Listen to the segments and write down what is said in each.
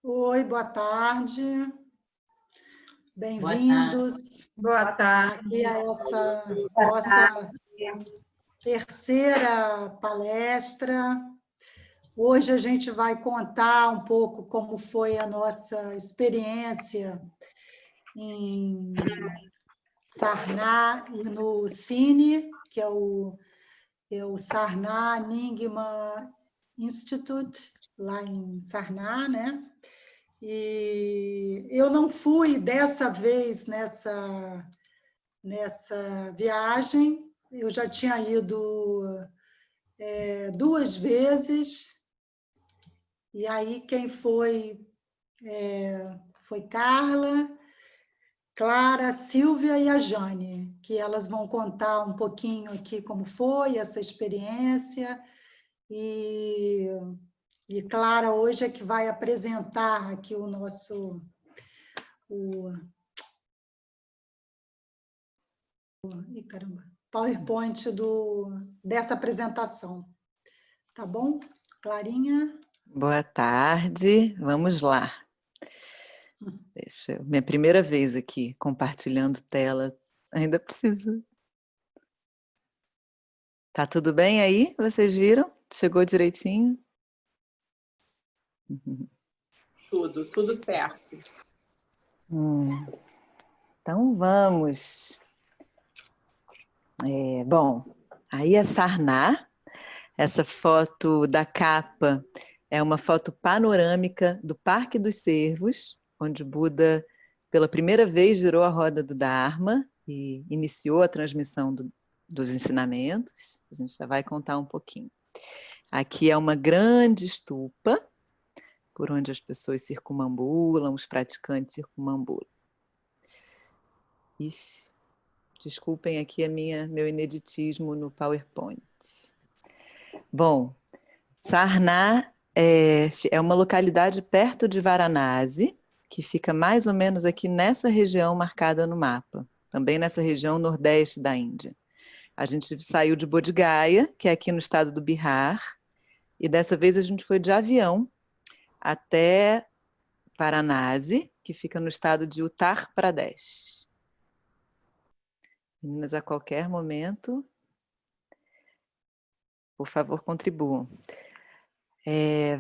Oi, boa tarde. Boa tarde. Bem-vindos Boa tarde. aqui a essa nossa terceira palestra. Hoje a gente vai contar um pouco como foi a nossa experiência em Sarná e no Cine, que é o Sarná Nyingma Institute, lá em Sarná, né? E eu não fui dessa vez nessa viagem, eu já tinha ido duas vezes, e aí quem foi foi Carla, Clara, Silvia e a Jane, que elas vão contar um pouquinho aqui como foi essa experiência, e Clara hoje é que vai apresentar aqui o nosso caramba, PowerPoint dessa apresentação. Tá bom? Clarinha? Boa tarde, vamos lá. Minha primeira vez aqui, compartilhando tela. Ainda preciso. Tá tudo bem aí? Vocês viram? Chegou direitinho? Tudo certo. Então vamos. Bom, aí é Sarná. Essa foto da capa é uma foto panorâmica do Parque dos Cervos, onde Buda, pela primeira vez, virou a roda do Dharma e iniciou a transmissão dos ensinamentos. A gente já vai contar um pouquinho. Aqui é uma grande estupa, por onde as pessoas circunambulam, os praticantes circunambulam. Ixi, desculpem aqui meu ineditismo no PowerPoint. Bom, Sarná é uma localidade perto de Varanasi, que fica mais ou menos aqui nessa região marcada no mapa, também nessa região nordeste da Índia. A gente saiu de Bodh Gaya, que é aqui no estado do Bihar, e dessa vez a gente foi de avião até Varanasi, que fica no estado de Uttar Pradesh. Meninas, a qualquer momento, por favor, contribuam.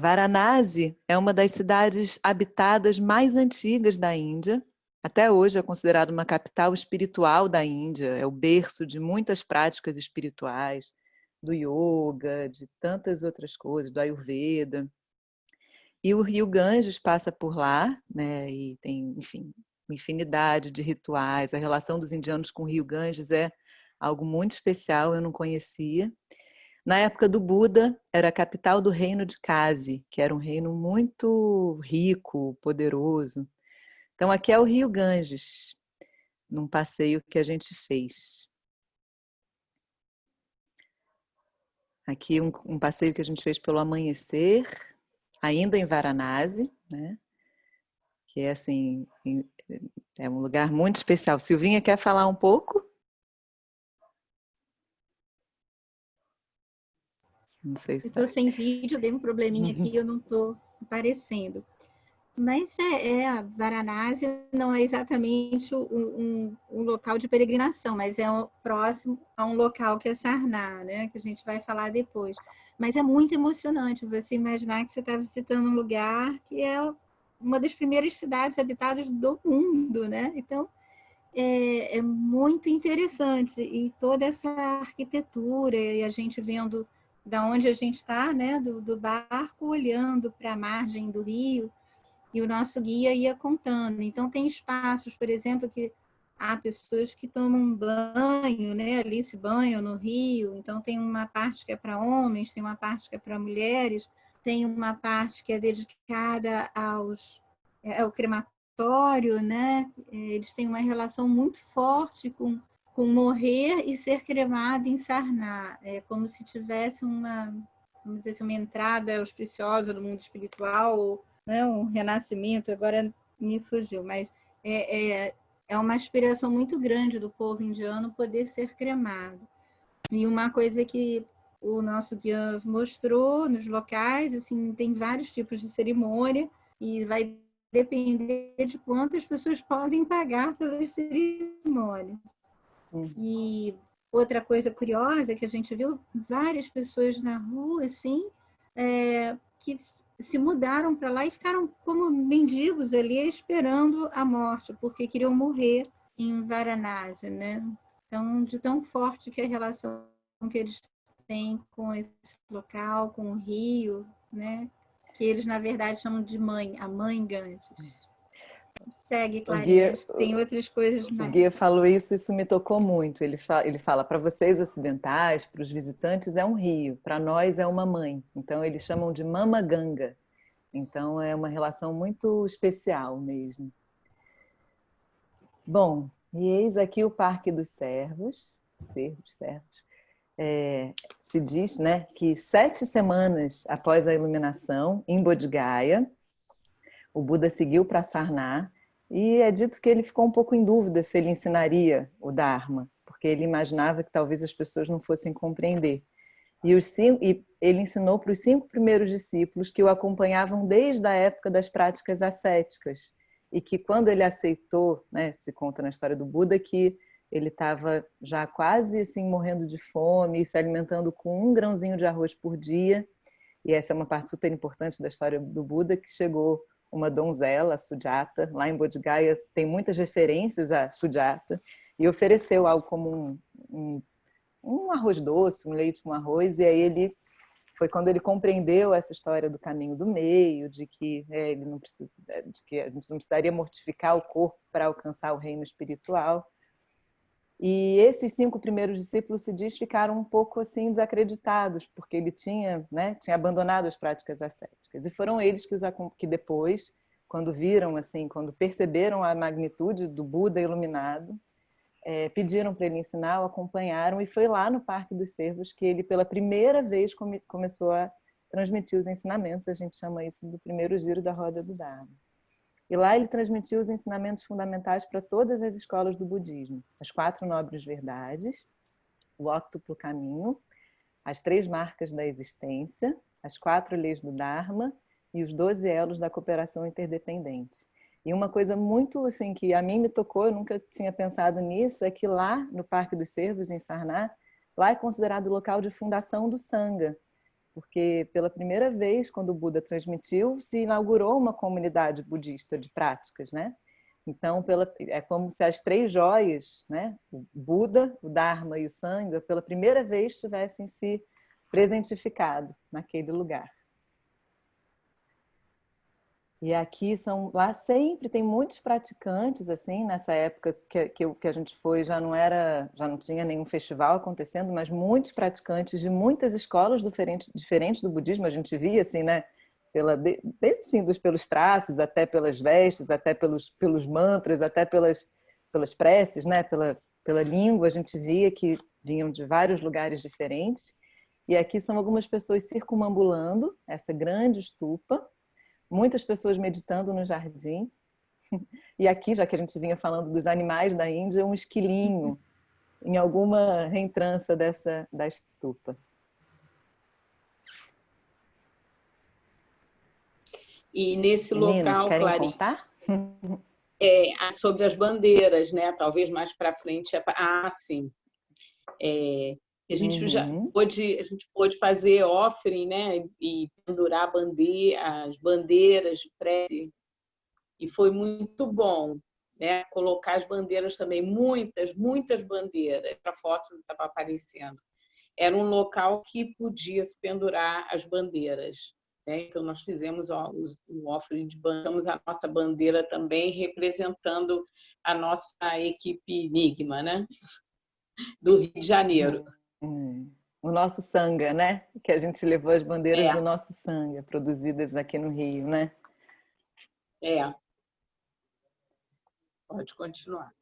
Varanasi é uma das cidades habitadas mais antigas da Índia. Até hoje é considerada uma capital espiritual da Índia, é o berço de muitas práticas espirituais, do yoga, de tantas outras coisas, do Ayurveda. E o rio Ganges passa por lá, né? E tem, enfim, infinidade de rituais. A relação dos indianos com o rio Ganges é algo muito especial, eu não conhecia. Na época do Buda, era a capital do reino de Kasi, que era um reino muito rico, poderoso. Então, aqui é o rio Ganges, num passeio que a gente fez. Aqui um passeio que a gente fez pelo amanhecer, ainda em Varanasi, né? Que é assim, é um lugar muito especial. Silvinha, quer falar um pouco? Não sei se estou sem vídeo, dei um probleminha aqui, eu não estou aparecendo. Mas a Varanasi não é exatamente um local de peregrinação, mas é próximo a um local que é Sarná, né? Que a gente vai falar depois. Mas é muito emocionante você imaginar que você está visitando um lugar que é uma das primeiras cidades habitadas do mundo, né? Então, é muito interessante. E toda essa arquitetura, e a gente vendo da onde a gente está, né? Do barco, olhando para a margem do rio, e o nosso guia ia contando. Então, tem espaços, por exemplo, que há pessoas que tomam banho, né? Ali se banham no rio. Então, tem uma parte que é para homens, tem uma parte que é para mulheres, tem uma parte que é dedicada ao crematório, né? Eles têm uma relação muito forte com morrer e ser cremado em Sarná. É como se tivesse vamos dizer assim, uma entrada auspiciosa do mundo espiritual, né, um renascimento, agora me fugiu, mas é uma aspiração muito grande do povo indiano poder ser cremado. E uma coisa que o nosso guia mostrou nos locais, assim, tem vários tipos de cerimônia, E vai depender de quantas pessoas podem pagar pelas cerimônias. E outra coisa curiosa que a gente viu, várias pessoas na rua, assim, que se mudaram para lá e ficaram como mendigos ali esperando a morte, porque queriam morrer em Varanasi, né? Então, de tão forte que é a relação que eles têm com esse local, com o rio, né? Que eles, na verdade, chamam de mãe, a mãe Ganges. Segue, Clarinha, acho que tem outras coisas mais. O guia falou isso me tocou muito. Ele fala, para vocês ocidentais, para os visitantes, é um rio, para nós é uma mãe. Então, eles chamam de Mama Ganga. Então, é uma relação muito especial mesmo. Bom, e eis aqui o Parque dos Servos. Se diz, né, que 7 semanas após a iluminação, em Bodh Gaya, o Buda seguiu para Sarnath, e é dito que ele ficou um pouco em dúvida se ele ensinaria o Dharma, porque ele imaginava que talvez as pessoas não fossem compreender. E ele ensinou para os 5 primeiros discípulos que o acompanhavam desde a época das práticas ascéticas, e que quando ele aceitou, né, se conta na história do Buda, que ele estava já quase assim, morrendo de fome, se alimentando com 1 grãozinho de arroz por dia, e essa é uma parte super importante da história do Buda, que chegou uma donzela, a Sujata, lá em Bodh Gaya tem muitas referências a Sujata, e ofereceu algo como um arroz doce, um leite com arroz, e aí foi quando ele compreendeu essa história do caminho do meio, de que de que a gente não precisaria mortificar o corpo para alcançar o reino espiritual. E esses 5 primeiros discípulos, se diz, ficaram um pouco assim desacreditados, porque ele tinha abandonado as práticas ascéticas. E foram eles que depois, quando viram, assim, quando perceberam a magnitude do Buda iluminado, pediram para ele ensinar, o acompanharam, e foi lá no Parque dos Servos que ele, pela primeira vez, começou a transmitir os ensinamentos. A gente chama isso do primeiro giro da roda do Dharma. E lá ele transmitiu os ensinamentos fundamentais para todas as escolas do budismo. As 4 nobres verdades, o óctuplo caminho, as 3 marcas da existência, as 4 leis do Dharma e os 12 elos da cooperação interdependente. E uma coisa muito assim que a mim me tocou, eu nunca tinha pensado nisso, é que lá no Parque dos Servos, em Sarnath, lá é considerado o local de fundação do Sangha, porque pela primeira vez, quando o Buda transmitiu, se inaugurou uma comunidade budista de práticas, né? Então, é como se as 3 joias, né? O Buda, o Dharma e o Sangha, pela primeira vez tivessem se presentificado naquele lugar. E aqui lá sempre tem muitos praticantes, assim, nessa época que a gente foi, já não tinha nenhum festival acontecendo, mas muitos praticantes de muitas escolas diferentes do budismo, a gente via, assim, né, desde assim, pelos traços, até pelas vestes, até pelos mantras, até pelas preces, né, pela língua, a gente via que vinham de vários lugares diferentes. E aqui são algumas pessoas circunambulando essa grande stupa, muitas pessoas meditando no jardim. E aqui, já que a gente vinha falando dos animais da Índia, um esquilinho em alguma reentrança da stupa. E nesse Meninas, local, querem Clarinha, contar? sobre as bandeiras, né? Talvez mais para frente. Sim. A gente pôde fazer offering, né? E pendurar as bandeiras de prece, e foi muito bom, né? Colocar as bandeiras também, muitas bandeiras, a foto não estava aparecendo. Era um local que podia se pendurar as bandeiras, né? Então nós fizemos o offering de bandeiras, a nossa bandeira também representando a nossa equipe Enigma, né? Do Rio de Janeiro. O nosso Sangha, né? Que a gente levou as bandeiras do nosso Sangha, produzidas aqui no Rio, né? Pode continuar.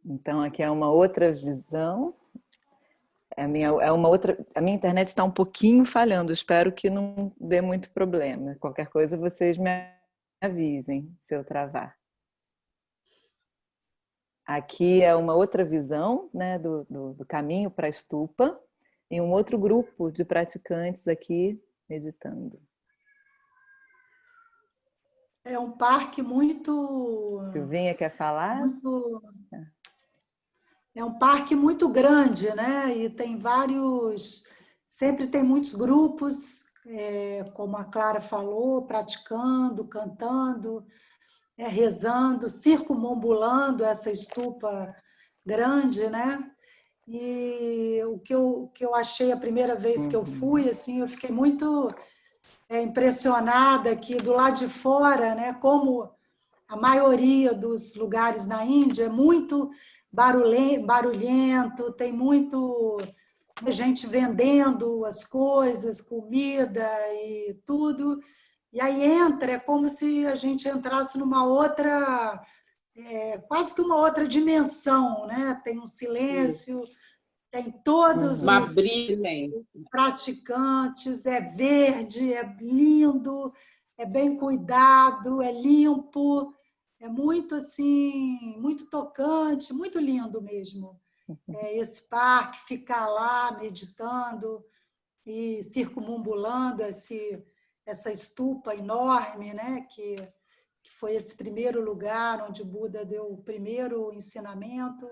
Então, aqui é uma outra visão. A minha internet está um pouquinho falhando, espero que não dê muito problema. Qualquer coisa, vocês me avisem se eu travar. Aqui é uma outra visão, né, do caminho para a stupa, e um outro grupo de praticantes aqui meditando. é um parque muito... Silvinha quer falar? muito é um parque muito grande, né? E tem vários... Sempre tem muitos grupos, como a Clara falou, praticando, cantando, rezando, circunambulando essa estupa grande, né? E o que eu achei a primeira vez que eu fui, assim, eu fiquei muito impressionada que do lado de fora, né? Como a maioria dos lugares na Índia é muito barulhento, tem muito gente vendendo as coisas, comida e tudo. E aí entra, é como se a gente entrasse numa outra, quase que uma outra dimensão, né? Tem um silêncio, tem todos Uma os brilha. praticantes, é verde, é lindo, é bem cuidado, é limpo, é muito assim, muito tocante, muito lindo mesmo. Esse parque, ficar lá meditando e circunambulando essa estupa enorme, né? Que foi esse primeiro lugar onde o Buda deu o primeiro ensinamento.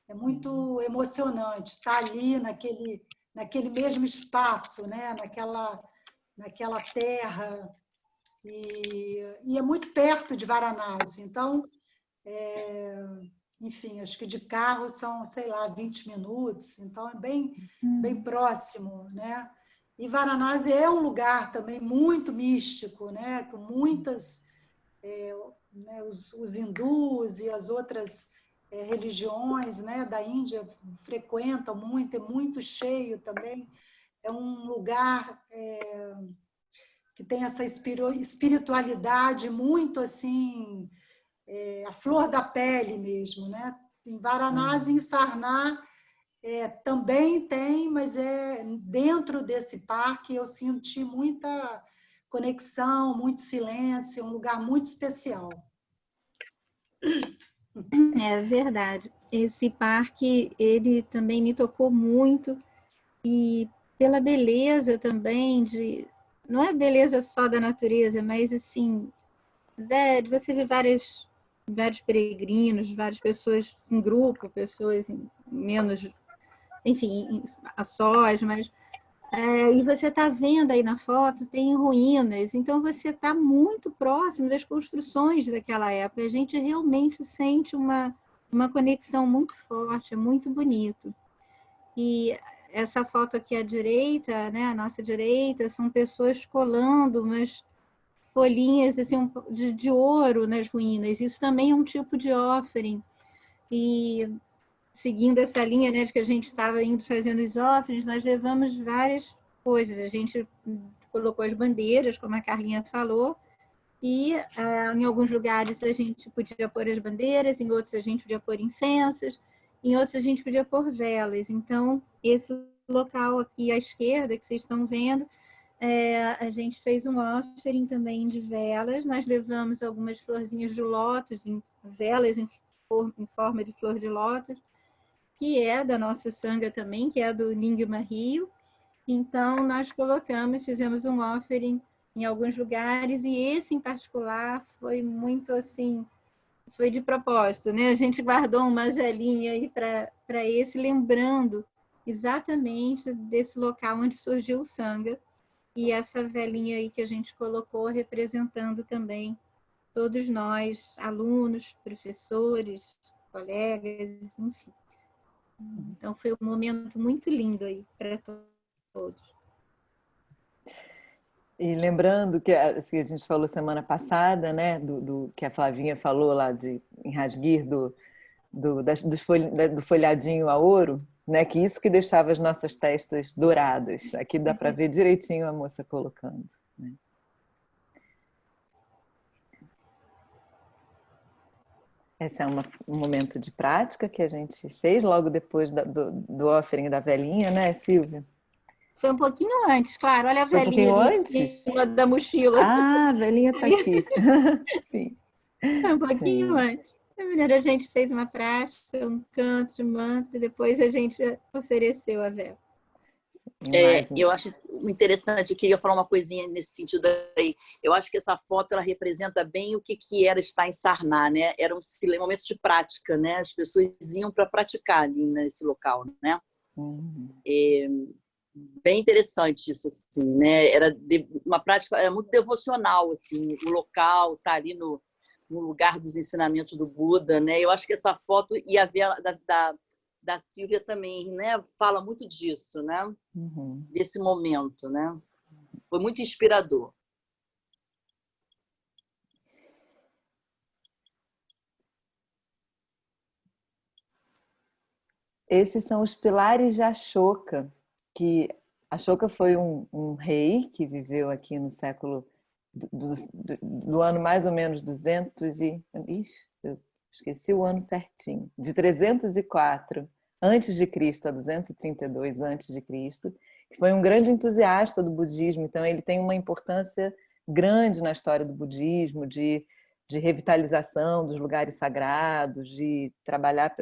É muito emocionante estar ali naquele mesmo espaço, né? naquela terra, e é muito perto de Varanasi. Então, enfim, acho que de carro são, sei lá, 20 minutos, então é bem próximo, né? E Varanasi é um lugar também muito místico, né? Com muitas... né, os hindus e as outras religiões, né, da Índia frequentam muito, é muito cheio também. É um lugar que tem essa espiritualidade muito assim, a flor da pele mesmo, né? Em Varanasi, em Sarnar, também tem, mas dentro desse parque eu senti muita conexão, muito silêncio, um lugar muito especial. É verdade. Esse parque, ele também me tocou muito, e pela beleza também, não é beleza só da natureza, mas assim, de você ver vários peregrinos, várias pessoas em grupo, pessoas em menos, enfim, a sós, mas e você está vendo aí na foto, tem ruínas, então você está muito próximo das construções daquela época. A gente realmente sente uma conexão muito forte, é muito bonito. E essa foto aqui à direita, né, à nossa direita, são pessoas colando umas folhinhas assim, de ouro nas ruínas. Isso também é um tipo de offering. E seguindo essa linha, né, de que a gente estava indo fazendo os offerings, nós levamos várias coisas. A gente colocou as bandeiras, como a Carlinha falou, e em alguns lugares a gente podia pôr as bandeiras, em outros a gente podia pôr incensos, em outros a gente podia pôr velas. Então, esse local aqui à esquerda, que vocês estão vendo, a gente fez um offering também de velas. Nós levamos algumas florzinhas de lótus, velas em forma de flor de lótus, que é da nossa sanga também, que é do Lingma Rio. Então, nós fizemos um offering em alguns lugares, e esse em particular foi muito assim, foi de propósito, né? A gente guardou uma velinha aí para esse, lembrando exatamente desse local onde surgiu o sanga, e essa velinha aí que a gente colocou representando também todos nós, alunos, professores, colegas, enfim. Então, foi um momento muito lindo aí para todos. E lembrando que assim, a gente falou semana passada, né, que a Flavinha falou lá em Rasguir, do folhadinho a ouro, né, que isso que deixava as nossas testas douradas. Aqui dá para ver direitinho a moça colocando. Né? Esse é um momento de prática que a gente fez logo depois do offering da velhinha, né, Silvia? Foi um pouquinho antes, claro. Olha a Foi velhinha ali em cima da mochila. Ah, a velhinha está aqui. Sim. Foi um pouquinho antes. Primeiro a gente fez uma prática, um canto de mantra, e depois a gente ofereceu a vela. Eu acho interessante, eu queria falar uma coisinha nesse sentido aí. Eu acho que essa foto ela representa bem o que era estar em Sarná, né? Era um momento de prática, né? As pessoas iam para praticar ali nesse local, né? Bem interessante isso, assim, né? Era uma prática, era muito devocional, assim, o local tá ali no lugar dos ensinamentos do Buda, né? Eu acho que essa foto e a vela da Sílvia também, né? Fala muito disso, né? Desse momento, né? Foi muito inspirador. Esses são os pilares de Ashoka, que Ashoka foi um rei que viveu aqui no século do ano mais ou menos 200 e... Ixi, eu esqueci o ano certinho. De 304 antes de Cristo a 232 antes de Cristo, que foi um grande entusiasta do budismo. Então ele tem uma importância grande na história do budismo, de revitalização dos lugares sagrados, de trabalhar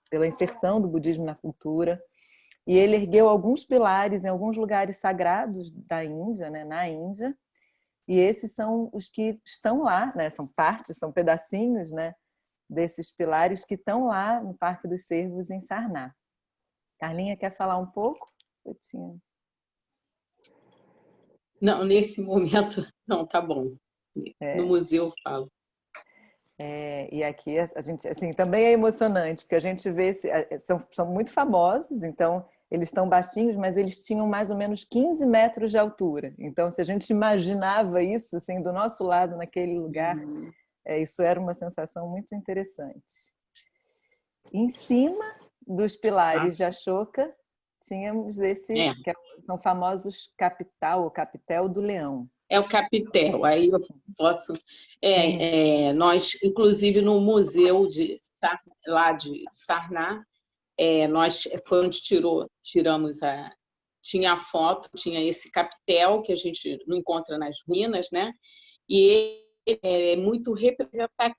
pela inserção do budismo na cultura. E ele ergueu alguns pilares em alguns lugares sagrados da Índia, né, na Índia. E esses são os que estão lá, né, são partes, são pedacinhos, né, desses pilares que estão lá no Parque dos Cervos, em Sarná. Carlinha, quer falar um pouco? Não, nesse momento, não, tá bom. No museu eu falo. E aqui a gente, assim, também é emocionante, porque a gente vê, são muito famosos, então eles estão baixinhos, mas eles tinham mais ou menos 15 metros de altura. Então, se a gente imaginava isso, assim, do nosso lado, naquele lugar, isso era uma sensação muito interessante. Em cima dos pilares de Ashoka, tínhamos que são famosos capital ou capitel do leão. É o capitel, aí eu posso... nós, inclusive, no museu lá de Sarná, foi onde tiramos tinha a foto, tinha esse capitel, que a gente não encontra nas ruínas, né? E ele é muito representativo,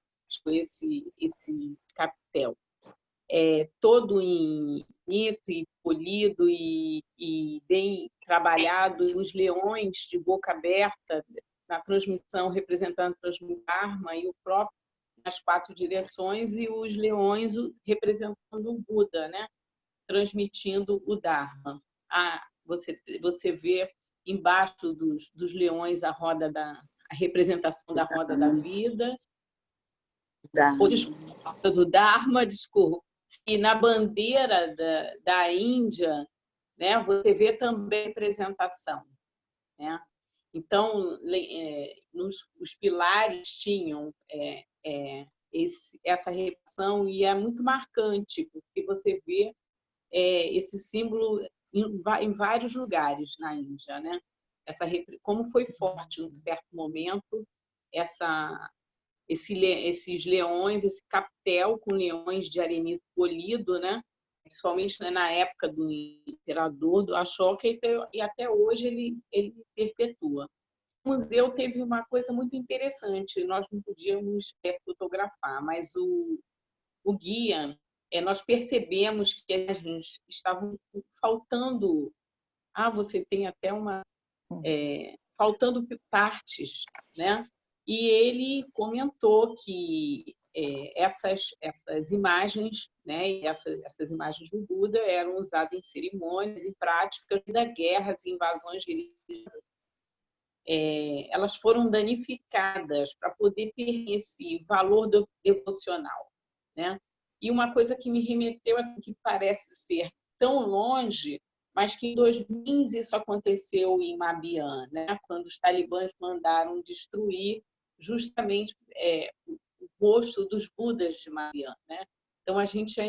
esse capitel. Todo em bonito e polido e bem trabalhado, os leões de boca aberta na transmissão, representando a transmissão da Dharma, e o próprio nas 4 direções, e os leões representando o Buda, né? Transmitindo o Dharma. Você vê embaixo dos leões a representação da roda da vida, do Dharma, desculpa. E na bandeira da Índia, né, você vê também representação, né? Então, os pilares tinham essa representação, e é muito marcante, porque você vê esse símbolo em vários lugares na Índia, né? Como foi forte, num certo momento, esses leões, esse capitel com leões de arenito polido, né? Principalmente na época do imperador, do Ashoka, e até hoje ele perpetua. O museu teve uma coisa muito interessante, nós não podíamos fotografar, mas o guia, nós percebemos que estavam faltando... você tem até faltando partes, né? E ele comentou que essas imagens, né, essas imagens do Buda eram usadas em cerimônias, em práticas da guerras e invasões religiosas. Elas foram danificadas para poder ter esse valor devocional, né? E uma coisa que me remeteu, assim, que parece ser tão longe, mas que em 2015 isso aconteceu em Mabian, né? Quando os talibãs mandaram destruir justamente o rosto dos Budas de Mabian, né? Então, a gente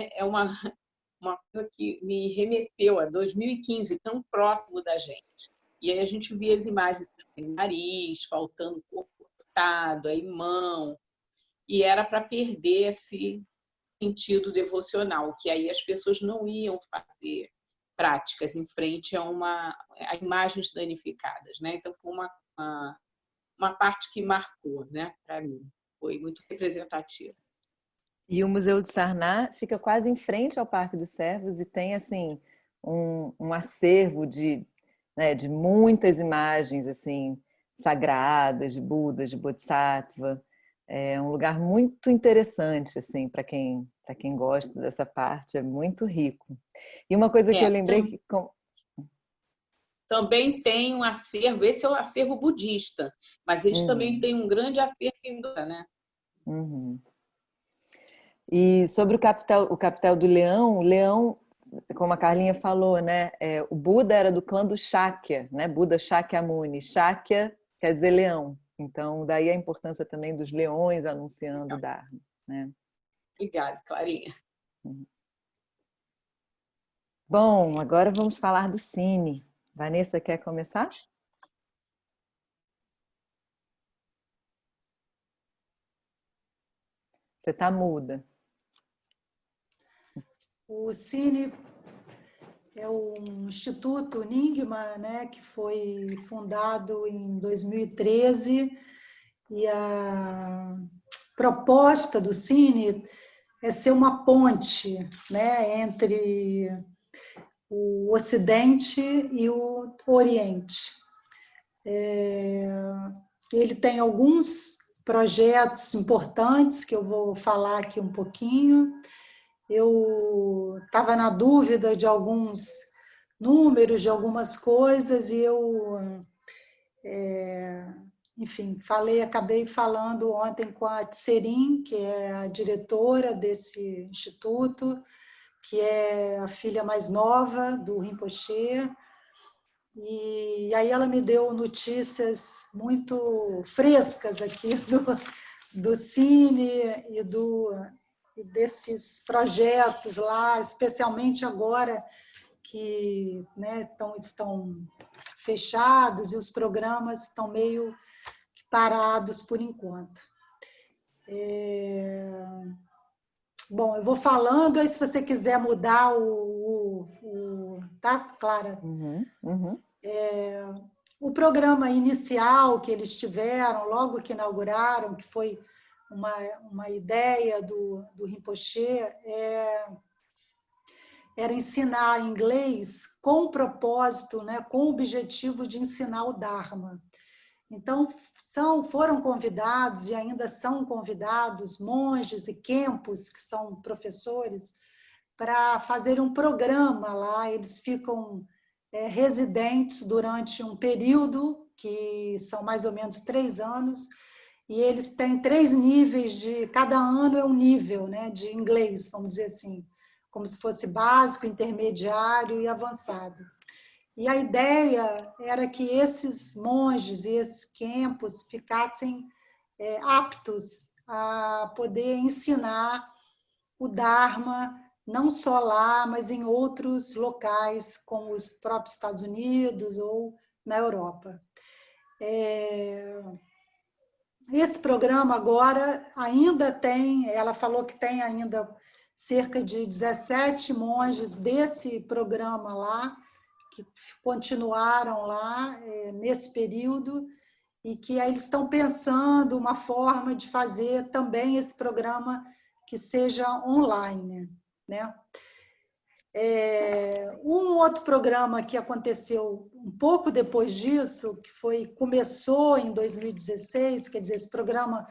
uma coisa que me remeteu a 2015, tão próximo da gente. E aí a gente via as imagens do nariz, faltando corpo cortado, aí mão, e era para perder esse sentido devocional, que aí as pessoas não iam fazer práticas em frente a imagens danificadas, né? Então foi uma parte que marcou, né, para mim, foi muito representativa. E o Museu de Sarná fica quase em frente ao Parque dos Cervos e tem, assim, um acervo de né, de muitas imagens assim sagradas, de Buda, de Bodhisattva. É um lugar muito interessante assim para quem gosta dessa parte, é muito rico. E uma coisa que eu lembrei que também tem um acervo, esse é o acervo budista, mas eles também têm um grande acervo hindu, né? Uhum. E sobre o capitel do Leão, o Leão, como a Carlinha falou, né, o Buda era do clã do Shakya, né? Buda Shakyamuni. Shakya quer dizer leão. Então, daí a importância também dos leões anunciando o Dharma, né? Obrigada, Clarinha. Bom, agora vamos falar do Cine. Vanessa, quer começar? Você está muda. O Cine é um instituto Nyingma, né, que foi fundado em 2013, e a proposta do Cine é ser uma ponte, né, entre o Ocidente e o Oriente. Ele tem alguns projetos importantes que eu vou falar aqui um pouquinho. Eu estava na dúvida de alguns números, de algumas coisas, e eu, enfim, acabei falando ontem com a Tserin, que é a diretora desse instituto, que é a filha mais nova do Rinpoche, e aí ela me deu notícias muito frescas aqui do Cine e desses projetos lá, especialmente agora que, né, estão fechados e os programas estão meio parados por enquanto. Bom, eu vou falando, aí se você quiser mudar tá, Clara? O programa inicial que eles tiveram, logo que inauguraram, que foi uma ideia do Rinpoche, era ensinar inglês com propósito, né, com o objetivo de ensinar o Dharma. Então, foram convidados e ainda são convidados monges e khenpos, que são professores, para fazer um programa lá. Eles ficam residentes durante um período, que são mais ou menos 3 anos, e eles têm 3 níveis, cada ano é um nível, né, de inglês, vamos dizer assim, como se fosse básico, intermediário e avançado. E a ideia era que esses monges e esses khenpos ficassem aptos a poder ensinar o Dharma, não só lá, mas em outros locais, como os próprios Estados Unidos ou na Europa. Esse programa agora ainda tem, ela falou que tem ainda cerca de 17 monges desse programa lá, que continuaram lá nesse período, e que aí eles estão pensando uma forma de fazer também esse programa que seja online, né? Um outro programa que aconteceu um pouco depois disso, que começou em 2016, quer dizer, esse programa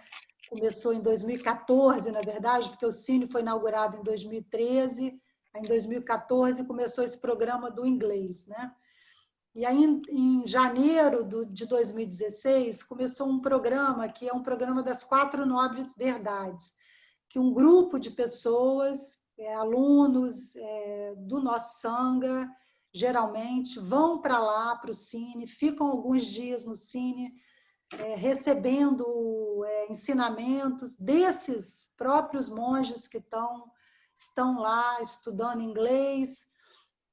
começou em 2014, na verdade, porque o Cine foi inaugurado em 2013, em 2014 começou esse programa do inglês, né? E aí, em janeiro de 2016, começou um programa que é um programa das 4 nobres verdades, que um grupo de pessoas, alunos do nosso Sangha, geralmente, vão para lá, para o Cine, ficam alguns dias no Cine, recebendo ensinamentos desses próprios monges que estão lá estudando inglês.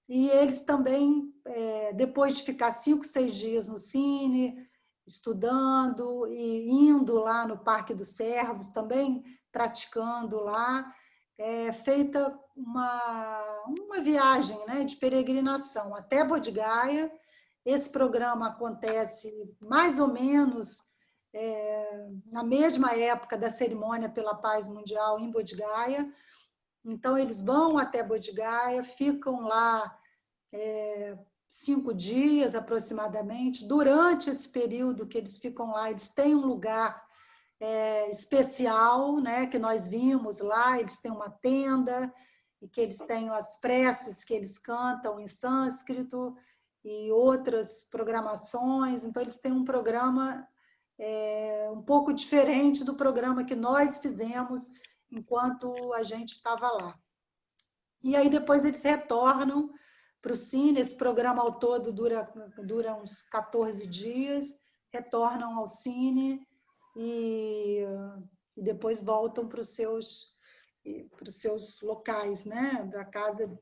E eles também, depois de ficar 5, 6 dias no Cine, estudando e indo lá no Parque dos Servos, também praticando lá, feita uma viagem, né, de peregrinação até Bodh Gaya. Esse programa acontece mais ou menos na mesma época da cerimônia pela paz mundial em Bodh Gaya. Então, eles vão até Bodh Gaya, ficam lá 5 dias aproximadamente. Durante esse período que eles ficam lá, eles têm um lugar especial, né, que nós vimos lá, eles têm uma tenda, e que eles têm as preces que eles cantam em sânscrito e outras programações. Então, eles têm um programa um pouco diferente do programa que nós fizemos enquanto a gente estava lá. E aí, depois, eles retornam para o Cine. Esse programa ao todo dura uns 14 dias, retornam ao Cine e depois voltam para os seus locais, né, da casa.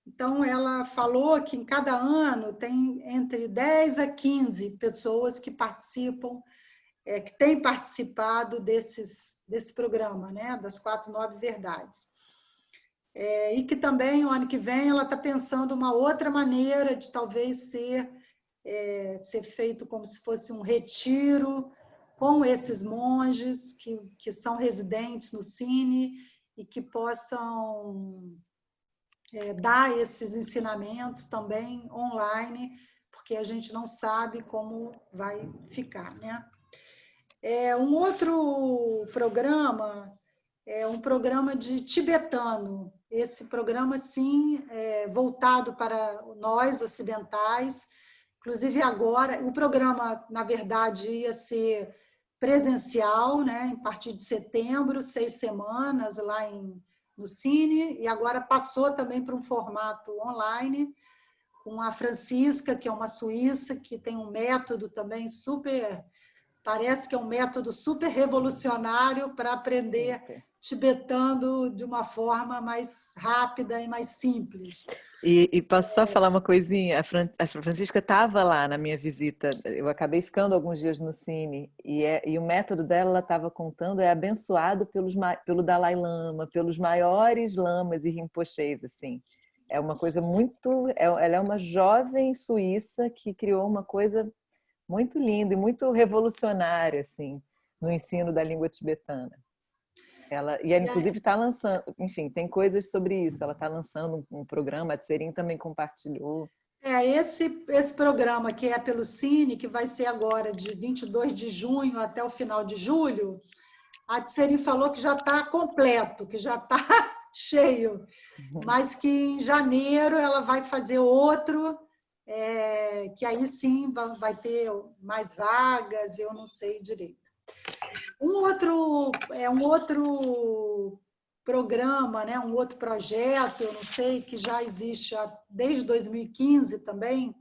Então, ela falou que em cada ano tem entre 10 a 15 pessoas que participam, que têm participado desse programa, né, das 4 9 verdades. E que também, o ano que vem, ela está pensando uma outra maneira de talvez ser feito como se fosse um retiro com esses monges que são residentes no Cine e que possam dar esses ensinamentos também online, porque a gente não sabe como vai ficar, né? Um outro programa é um programa de tibetano. Esse programa, sim, voltado para nós ocidentais. Inclusive, agora, o programa, na verdade, ia ser presencial, né, a partir de setembro, 6 semanas lá no Cine, e agora passou também para um formato online, com a Francisca, que é uma suíça, que tem um método também super, parece que é um método super revolucionário para aprender tibetano de uma forma mais rápida e mais simples. E posso só falar uma coisinha? A Francisca estava lá na minha visita, eu acabei ficando alguns dias no Cine, e o método dela, ela estava contando, é abençoado pelo Dalai Lama, pelos maiores lamas e rinpochês, assim. É uma coisa muito... Ela é uma jovem suíça que criou uma coisa muito linda e muito revolucionária, assim, no ensino da língua tibetana. Ela inclusive, está lançando, enfim, tem coisas sobre isso. Ela está lançando um programa, a Tserin também compartilhou. Esse programa que é pelo Cine, que vai ser agora de 22 de junho até o final de julho, a Tserin falou que já está completo, que já está cheio, mas que em janeiro ela vai fazer outro, que aí sim vai ter mais vagas, eu não sei direito. Um outro programa, né, um outro projeto, eu não sei, que já existe desde 2015 também,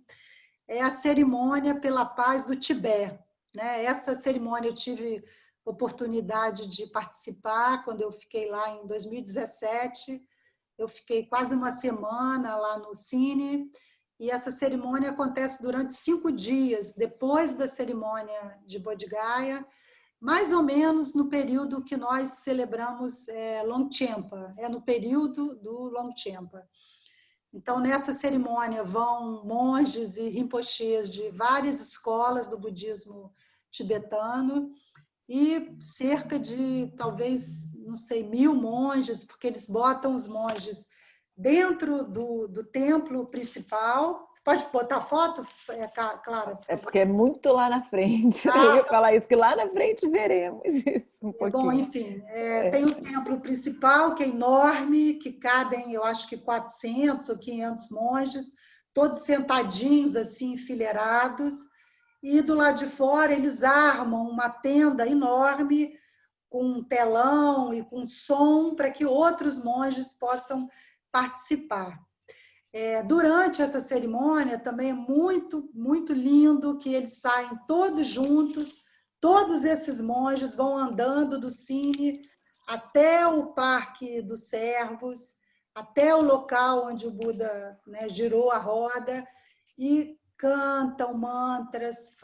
é a Cerimônia pela Paz do Tibete, né? Essa cerimônia eu tive oportunidade de participar quando eu fiquei lá em 2017. Eu fiquei quase uma semana lá no Cine, e essa cerimônia acontece durante 5 dias, depois da cerimônia de Bodh Gaya, mais ou menos no período que nós celebramos Longchenpa, no período do Longchenpa. Então, nessa cerimônia vão monges e rinpochês de várias escolas do budismo tibetano e cerca de, talvez, não sei, 1000 monges, porque eles botam os monges dentro do templo principal. Você pode botar foto, Clara? É porque é muito lá na frente. Eu ia falar isso, que lá na frente veremos isso um pouquinho. Bom, enfim, tem o templo principal, que é enorme, que cabem, eu acho que 400 ou 500 monges, todos sentadinhos, assim, enfileirados, e do lado de fora eles armam uma tenda enorme, com um telão e com som, para que outros monges possam participar. Durante essa cerimônia também é muito, muito lindo que eles saem todos juntos, todos esses monges vão andando do Cine até o Parque dos Servos, até o local onde o Buda, né, girou a roda, e cantam mantras,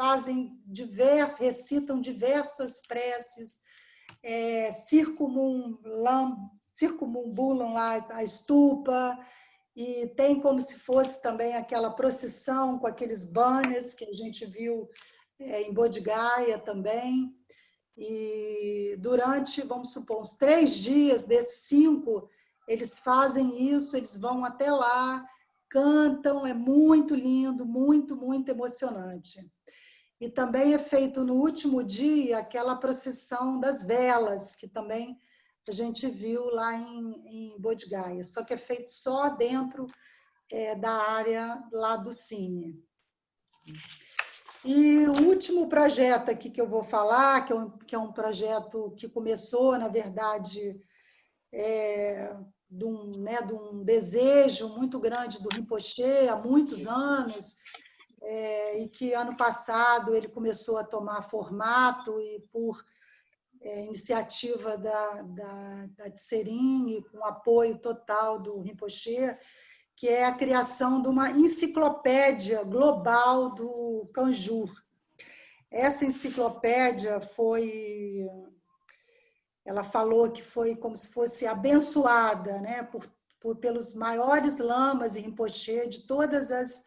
recitam diversas preces, circumambulam lá a estupa, e tem como se fosse também aquela procissão com aqueles banners que a gente viu em Bodh Gaya também. E durante, vamos supor, uns 3 dias desses 5, eles fazem isso, eles vão até lá, cantam, é muito lindo, muito, muito emocionante. E também é feito no último dia aquela procissão das velas, que também a gente viu lá em Bodhgaya, só que é feito só dentro da área lá do Cine. E o último projeto aqui que eu vou falar, que é um projeto que começou, na verdade, de um desejo muito grande do Rinpoche há muitos anos, e que ano passado ele começou a tomar formato e por iniciativa da Tserin e com apoio total do Rinpoche, que é a criação de uma enciclopédia global do Kanjur. Essa enciclopédia ela falou que foi como se fosse abençoada, né, pelos maiores lamas e Rinpoche de todas as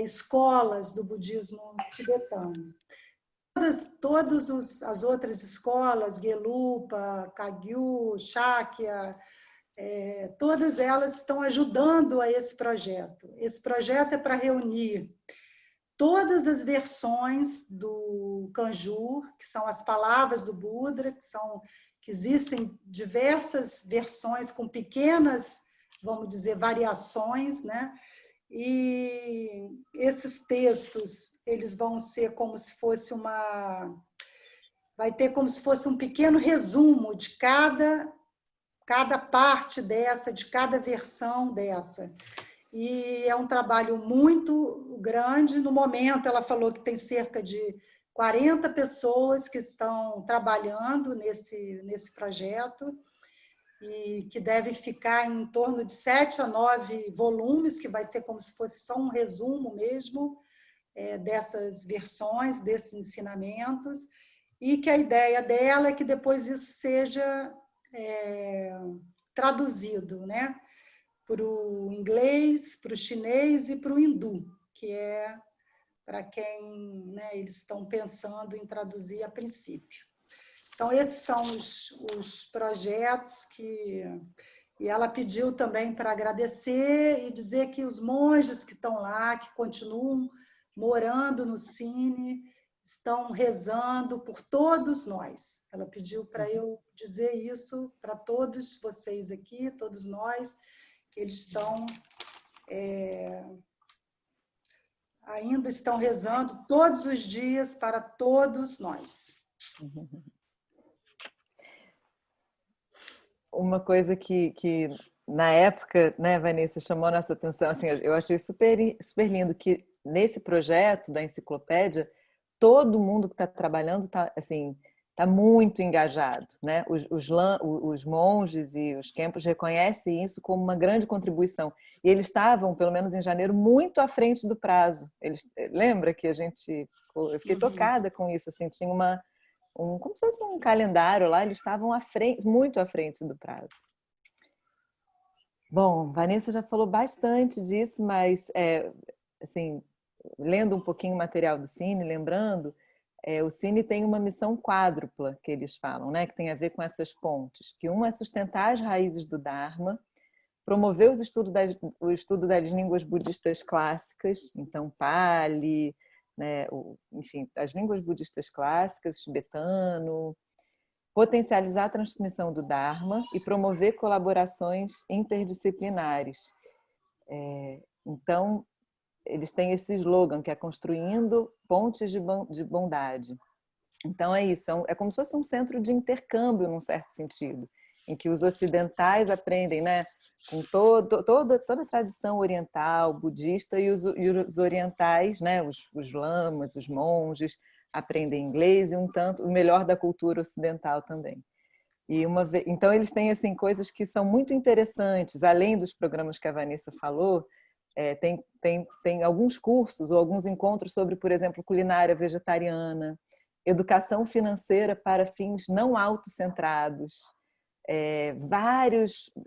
escolas do budismo tibetano. Todas as outras escolas, Gelupa, Kagyu, Shakya, todas elas estão ajudando a esse projeto. Esse projeto é para reunir todas as versões do Kanjur, que são as palavras do Buda, que existem diversas versões com pequenas, vamos dizer, variações, né? E esses textos, eles vão ser como se fosse vai ter como se fosse um pequeno resumo de cada parte dessa, de cada versão dessa. E é um trabalho muito grande. No momento, ela falou que tem cerca de 40 pessoas que estão trabalhando nesse projeto, e que deve ficar em torno de 7 a 9 volumes, que vai ser como se fosse só um resumo mesmo dessas versões, desses ensinamentos, e que a ideia dela é que depois isso seja traduzido, né, para o inglês, para o chinês e para o hindu, que é para quem, né, eles estão pensando em traduzir a princípio. Então, esses são os projetos E ela pediu também para agradecer e dizer que os monges que estão lá, que continuam morando no Cine, estão rezando por todos nós. Ela pediu para eu dizer isso para todos vocês aqui, todos nós, que eles ainda estão rezando todos os dias para todos nós. Uma coisa que na época, né, Vanessa, chamou a nossa atenção, assim, eu achei super lindo que nesse projeto da enciclopédia, todo mundo que está trabalhando está assim, tá muito engajado, né? Os monges e os Khenpos reconhecem isso como uma grande contribuição. E eles estavam, pelo menos em janeiro, muito à frente do prazo. Lembra que eu fiquei tocada com isso, assim, tinha como se fosse um calendário lá, eles estavam muito à frente do prazo. Bom, Vanessa já falou bastante disso, mas assim, lendo um pouquinho o material do Cine, lembrando, o Cine tem uma missão quádrupla, que eles falam, né, que tem a ver com essas pontes, que uma é sustentar as raízes do Dharma, promover o estudo das línguas budistas clássicas, então Pali, né, enfim, as línguas budistas clássicas, tibetano, potencializar a transmissão do Dharma e promover colaborações interdisciplinares. Então, eles têm esse slogan, que é construindo pontes de bondade. Então, é isso, é como se fosse um centro de intercâmbio, num certo sentido, em que os ocidentais aprendem, né, com toda a tradição oriental, budista, e os orientais, né, os lamas, os monges, aprendem inglês e o melhor da cultura ocidental também. Então, eles têm assim, coisas que são muito interessantes, além dos programas que a Vanessa falou. Tem alguns cursos ou alguns encontros sobre, por exemplo, culinária vegetariana, educação financeira para fins não autocentrados,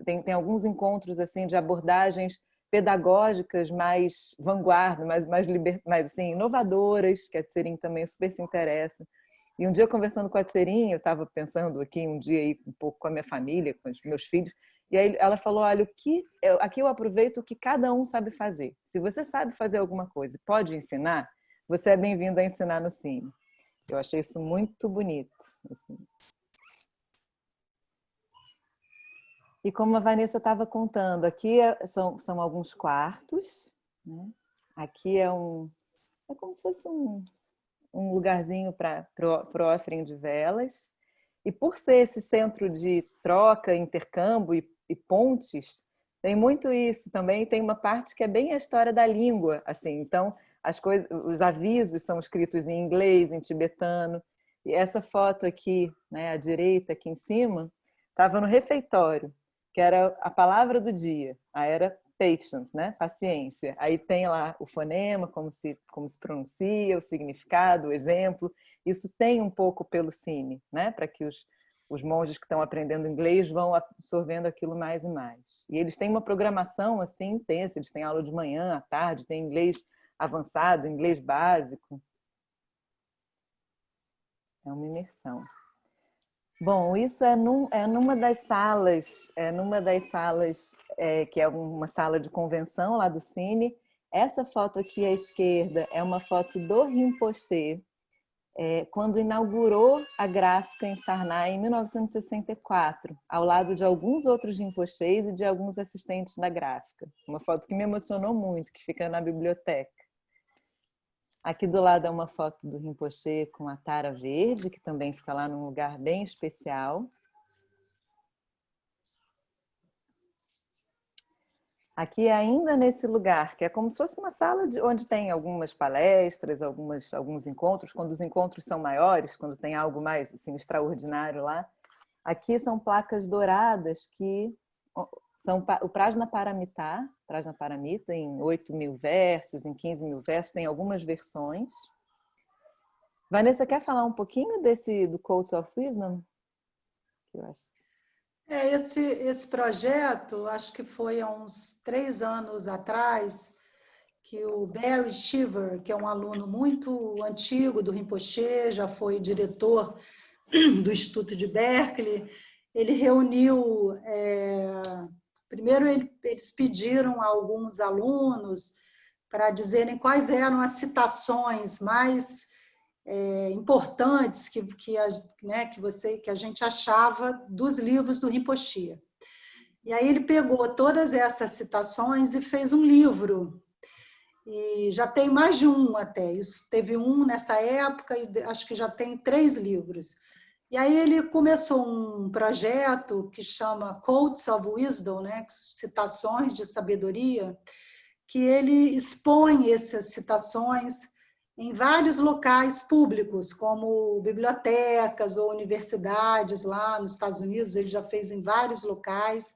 tem alguns encontros assim de abordagens pedagógicas mais vanguarda, mais assim, inovadoras, que a Tserin também super se interessa. E um dia, conversando com a Tserin, eu estava pensando aqui um dia aí, um pouco com a minha família, com os meus filhos, E aí ela falou, olha, aqui eu aproveito o que cada um sabe fazer. Se você sabe fazer alguma coisa e pode ensinar, você é bem-vindo a ensinar no Cine. Eu achei isso muito bonito. Assim. E como a Vanessa estava contando, aqui são alguns quartos, né? Aqui é como se fosse um lugarzinho para o offering de velas. E por ser esse centro de troca, intercâmbio e pontes, tem muito isso também. Tem uma parte que é bem a história da língua, assim. Então, os avisos são escritos em inglês, em tibetano. E essa foto aqui, né, à direita, aqui em cima, estava no refeitório, que era a palavra do dia. Aí era patience, né? Paciência. Aí tem lá o fonema, como se pronuncia, o significado, o exemplo. Isso tem um pouco pelo Cine, né? Para que os monges que estão aprendendo inglês vão absorvendo aquilo mais e mais. E eles têm uma programação assim intensa, eles têm aula de manhã, à tarde, tem inglês avançado, inglês básico. É uma imersão. Bom, isso é numa das salas, que é uma sala de convenção lá do Cine. Essa foto aqui à esquerda é uma foto do Rinpoche, quando inaugurou a gráfica em Sarnai em 1964, ao lado de alguns outros Rinpoches e de alguns assistentes da gráfica. Uma foto que me emocionou muito, que fica na biblioteca. Aqui do lado é uma foto do Rinpoche com a tara verde, que também fica lá num lugar bem especial. Aqui ainda nesse lugar, que é como se fosse uma sala onde tem algumas palestras, alguns encontros, quando os encontros são maiores, quando tem algo mais assim, extraordinário lá. Aqui são placas douradas que são o Prajna Paramita em 8.000 versos, em 15.000 versos, tem algumas versões. Vanessa, quer falar um pouquinho do Codes of Wisdom? Eu acho. Esse projeto, acho que foi há uns 3 anos atrás, que o Barry Shiver, que é um aluno muito antigo do Rinpoche, já foi diretor do Instituto de Berkeley, ele reuniu... Primeiro, eles pediram a alguns alunos para dizerem quais eram as citações mais importantes que a gente achava dos livros do Rinpoche. E aí ele pegou todas essas citações e fez um livro. E já tem mais de um até. Isso teve um nessa época e acho que já tem 3 livros. E aí ele começou um projeto que chama Quotes of Wisdom, né? Citações de sabedoria, que ele expõe essas citações em vários locais públicos, como bibliotecas ou universidades lá nos Estados Unidos, ele já fez em vários locais.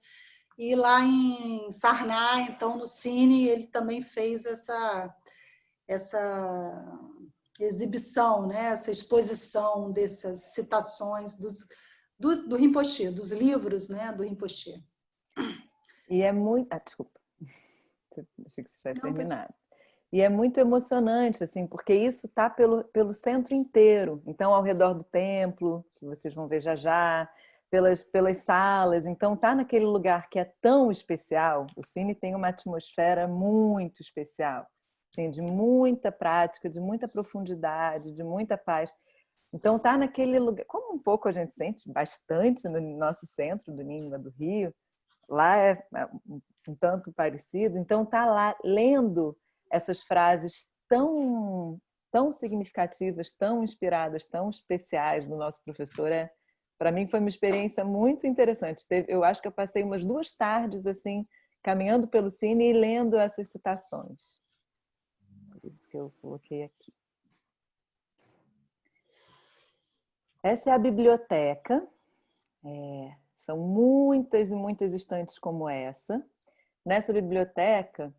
E lá em Sarnai, então, no Cine, ele também fez essa exibição, né? Essa exposição dessas citações do Rinpoche, dos livros, né? Do Rinpoche. E é muito... desculpa. Achei que você tivesse terminado. E é muito emocionante, assim, porque isso está pelo centro inteiro. Então, ao redor do templo, que vocês vão ver já já, pelas salas. Então, está naquele lugar que é tão especial. O Cine tem uma atmosfera muito especial, assim, de muita prática, de muita profundidade, de muita paz. Então, está naquele lugar, como um pouco a gente sente bastante no nosso centro do Nyingma do Rio, lá é um tanto parecido. Então, está lá lendo essas frases tão significativas, tão inspiradas, tão especiais do nosso professor. Para mim foi uma experiência muito interessante. Eu acho que eu passei umas 2 tardes assim, caminhando pelo Cine e lendo essas citações. Por isso que eu coloquei aqui. Essa é a biblioteca. São muitas e muitas estantes como essa. Nessa biblioteca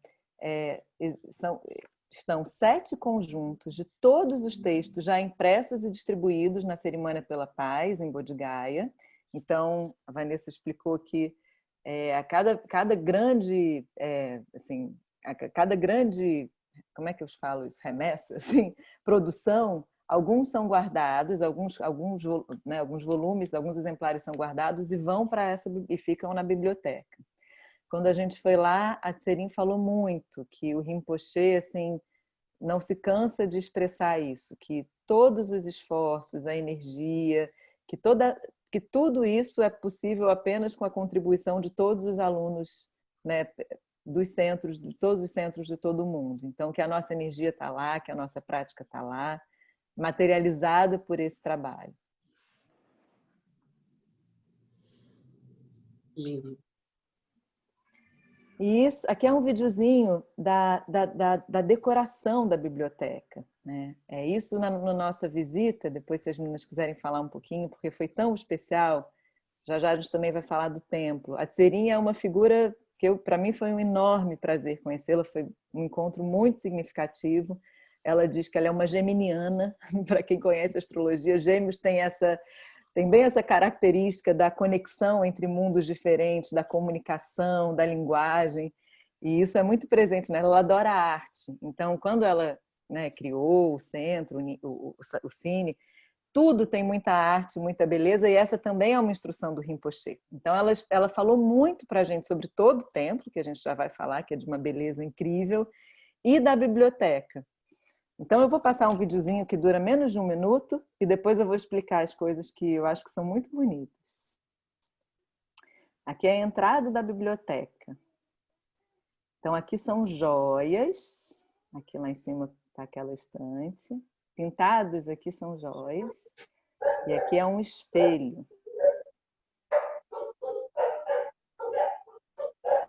estão 7 conjuntos de todos os textos já impressos e distribuídos na Cerimônia pela Paz, em Bodh Gaya. Então, a Vanessa explicou que cada grande, como é que eu falo isso? Remessa, assim, produção, Alguns são guardados, alguns volumes, alguns exemplares são guardados e vão para e ficam na biblioteca. Quando a gente foi lá, a Tserin falou muito que o Rinpoche, assim, não se cansa de expressar isso, que todos os esforços, a energia, que tudo isso é possível apenas com a contribuição de todos os alunos, né, dos centros, de todos os centros de todo o mundo. Então, que a nossa energia está lá, que a nossa prática está lá, materializada por esse trabalho. Lindo. E isso, aqui é um videozinho da decoração da biblioteca, né? É isso na nossa visita, depois se as meninas quiserem falar um pouquinho, porque foi tão especial, já a gente também vai falar do templo. A Tserin é uma figura que para mim foi um enorme prazer conhecê-la, foi um encontro muito significativo. Ela diz que ela é uma geminiana, para quem conhece astrologia, Gêmeos tem bem essa característica da conexão entre mundos diferentes, da comunicação, da linguagem, e isso é muito presente nela. Ela adora a arte. Então, quando ela, né, criou o centro, o Cine, tudo tem muita arte, muita beleza, e essa também é uma instrução do Rinpoche. Então, ela falou muito para a gente sobre todo o templo, que a gente já vai falar, que é de uma beleza incrível, e da biblioteca. Então, eu vou passar um videozinho que dura menos de 1 minuto e depois eu vou explicar as coisas que eu acho que são muito bonitas. Aqui é a entrada da biblioteca. Então, aqui são joias. Aqui lá em cima está aquela estante. Pintadas aqui são joias. E aqui é um espelho.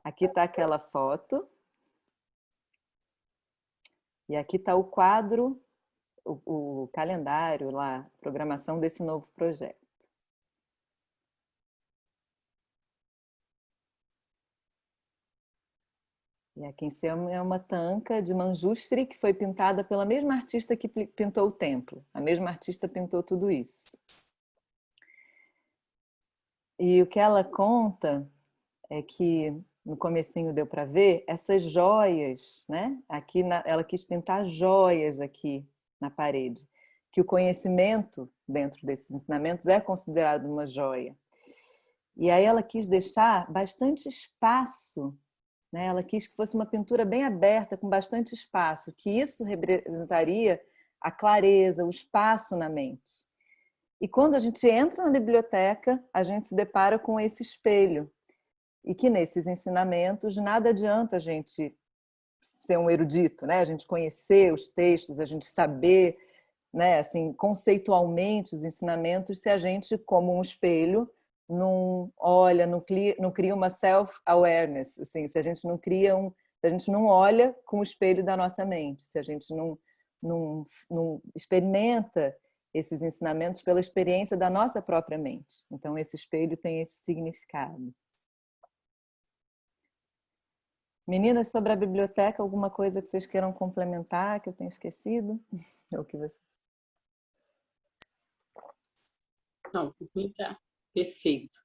Aqui está aquela foto. E aqui está o quadro, o calendário lá, a programação desse novo projeto. E aqui em cima é uma tanca de Manjushri que foi pintada pela mesma artista que pintou o templo. A mesma artista pintou tudo isso. E o que ela conta é que no comecinho deu para ver essas joias, né? Aqui ela quis pintar joias aqui na parede, que o conhecimento dentro desses ensinamentos é considerado uma joia. E aí ela quis deixar bastante espaço, né? Ela quis que fosse uma pintura bem aberta, com bastante espaço, que isso representaria a clareza, o espaço na mente. E quando a gente entra na biblioteca, a gente se depara com esse espelho. E que nesses ensinamentos nada adianta a gente ser um erudito, né? A gente conhecer os textos, a gente saber, né, assim, conceitualmente os ensinamentos, se a gente, como um espelho, não olha, não cria uma self-awareness, assim, se a gente não cria se a gente não olha com o espelho da nossa mente, se a gente não experimenta esses ensinamentos pela experiência da nossa própria mente. Então, esse espelho tem esse significado. Meninas, sobre a biblioteca, alguma coisa que vocês queiram complementar, que eu tenha esquecido? Ou que você... Não, tá perfeito.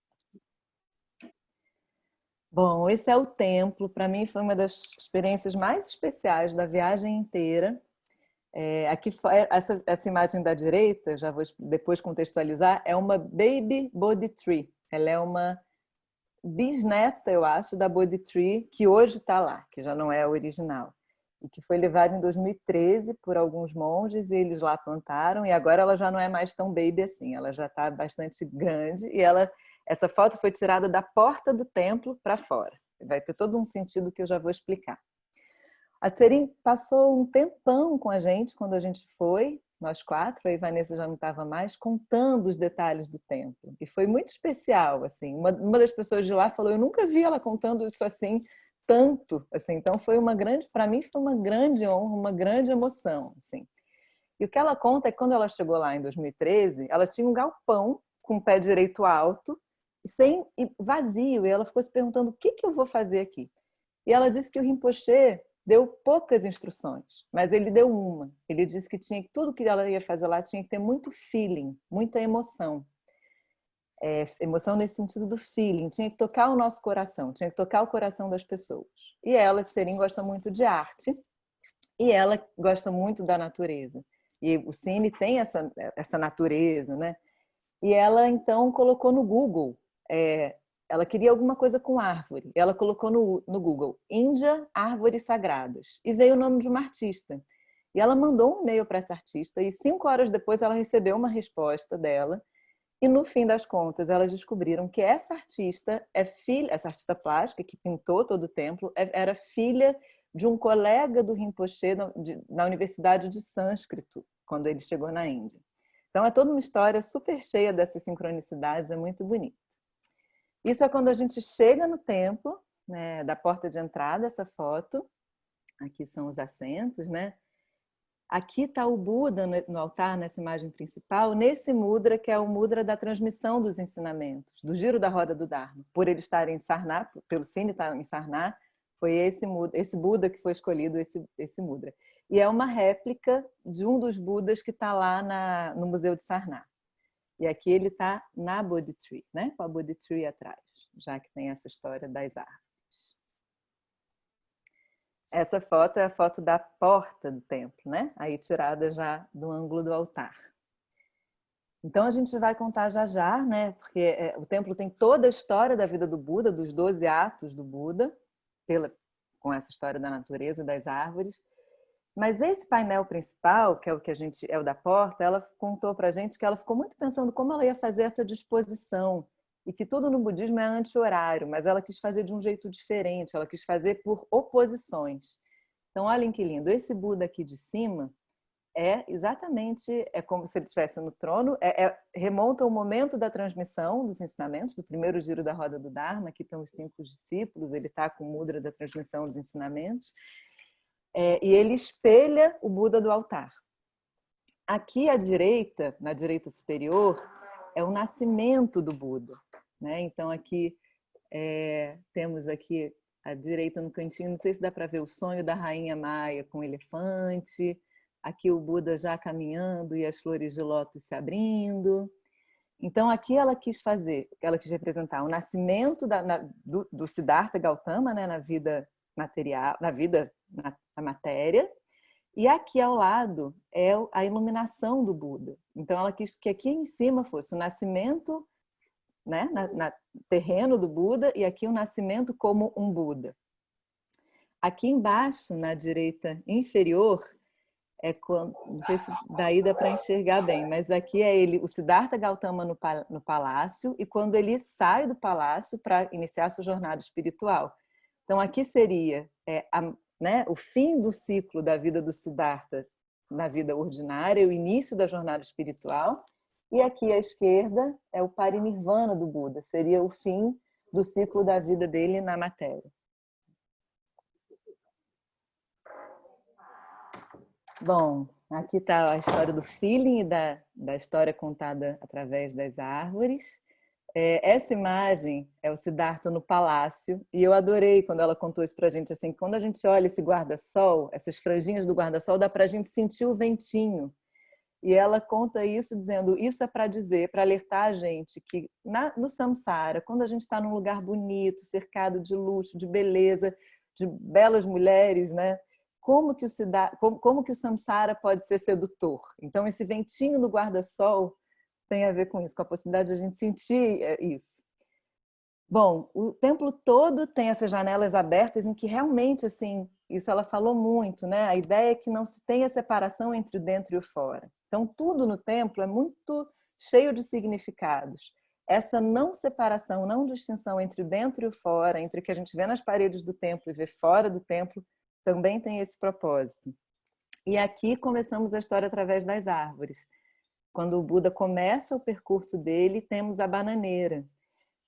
Bom, esse é o templo. Para mim foi uma das experiências mais especiais da viagem inteira. Aqui essa imagem da direita, já vou depois contextualizar, é uma Baby Bodhi Tree. Ela é uma bisneta, eu acho, da Bodhi Tree, que hoje está lá, que já não é a original. E que foi levada em 2013 por alguns monges, e eles lá plantaram, e agora ela já não é mais tão baby assim, ela já está bastante grande, e essa foto foi tirada da porta do templo para fora. Vai ter todo um sentido que eu já vou explicar. A Tserin passou um tempão com a gente quando a gente foi, nós 4, aí Vanessa já não estava mais, contando os detalhes do templo. E foi muito especial, assim. Uma das pessoas de lá falou, eu nunca vi ela contando isso assim, tanto, assim. Então foi para mim foi uma grande honra, uma grande emoção, assim. E o que ela conta é que quando ela chegou lá em 2013, ela tinha um galpão com o pé direito alto e vazio, e ela ficou se perguntando, o que eu vou fazer aqui? E ela disse que o Rinpoche deu poucas instruções, mas ele deu uma. Ele disse que tudo que ela ia fazer lá tinha que ter muito feeling, muita emoção. Emoção nesse sentido do feeling, tinha que tocar o nosso coração, tinha que tocar o coração das pessoas. E ela, Tserin, gosta muito de arte, e ela gosta muito da natureza. E o Cine tem essa natureza, né? E ela, então, colocou no Google, ela queria alguma coisa com árvore. Ela colocou no Google, Índia, árvores sagradas. E veio o nome de uma artista. E ela mandou um e-mail para essa artista e 5 horas depois ela recebeu uma resposta dela. E no fim das contas, elas descobriram que essa artista essa artista plástica que pintou todo o templo, era filha de um colega do Rinpoche na Universidade de Sânscrito, quando ele chegou na Índia. Então é toda uma história super cheia dessas sincronicidades, é muito bonito. Isso é quando a gente chega no templo, né, da porta de entrada, essa foto. Aqui são os assentos, né? Aqui está o Buda no altar, nessa imagem principal, nesse mudra, que é o mudra da transmissão dos ensinamentos, do giro da roda do Dharma. Por ele estar em Sarna, pelo Cine estar em Sarna, foi esse Buda que foi escolhido, esse mudra. E é uma réplica de um dos Budas que está lá no Museu de Sarna. E aqui ele está na Bodhi Tree, né? Com a Bodhi Tree atrás, já que tem essa história das árvores. Essa foto é a foto da porta do templo, né? Aí tirada já do ângulo do altar. Então a gente vai contar já, né? Porque o templo tem toda a história da vida do Buda, dos 12 atos do Buda, com essa história da natureza, das árvores. Mas esse painel principal, que é o da porta, ela contou pra gente que ela ficou muito pensando como ela ia fazer essa disposição. E que tudo no budismo é anti-horário, mas ela quis fazer de um jeito diferente, ela quis fazer por oposições. Então, olhem que lindo, esse Buda aqui de cima é como se ele estivesse no trono, remonta ao momento da transmissão dos ensinamentos, do primeiro giro da roda do Dharma, aqui estão os 5 discípulos, ele está com o mudra da transmissão dos ensinamentos, e ele espelha o Buda do altar. Aqui à direita, na direita superior, é o nascimento do Buda. Né? Então aqui temos aqui à direita no cantinho, não sei se dá para ver o sonho da rainha Maia com o elefante, aqui o Buda já caminhando e as flores de lótus se abrindo. Então aqui ela quis representar o nascimento do Siddhartha Gautama, né? Na vida material, na matéria, e aqui ao lado é a iluminação do Buda. Então ela quis que aqui em cima fosse o nascimento, né, terreno do Buda, e aqui o nascimento como um Buda. Aqui embaixo, na direita inferior, não sei se daí dá para enxergar bem, mas aqui é o Siddhartha Gautama no palácio, e quando ele sai do palácio para iniciar sua jornada espiritual. Então aqui seria o fim do ciclo da vida do Siddhartha na vida ordinária, o início da jornada espiritual. E aqui à esquerda é o parinirvana do Buda, seria o fim do ciclo da vida dele na matéria. Bom, aqui está a história do feeling e da história contada através das árvores. Essa imagem é o Siddhartha no palácio, e eu adorei quando ela contou isso pra gente, assim, quando a gente olha esse guarda-sol, essas franjinhas do guarda-sol, dá pra gente sentir o ventinho. E ela conta isso dizendo, isso é para dizer, para alertar a gente que no samsara, quando a gente está num lugar bonito, cercado de luxo, de beleza, de belas mulheres, né? Como que o samsara pode ser sedutor? Então esse ventinho do guarda-sol tem a ver com isso, com a possibilidade de a gente sentir isso. Bom, o templo todo tem essas janelas abertas em que realmente, assim, isso ela falou muito, né? A ideia é que não se tenha separação entre o dentro e o fora. Então, tudo no templo é muito cheio de significados. Essa não separação, não distinção entre o dentro e o fora, entre o que a gente vê nas paredes do templo e vê fora do templo, também tem esse propósito. E aqui começamos a história através das árvores. Quando o Buda começa o percurso dele, temos a bananeira.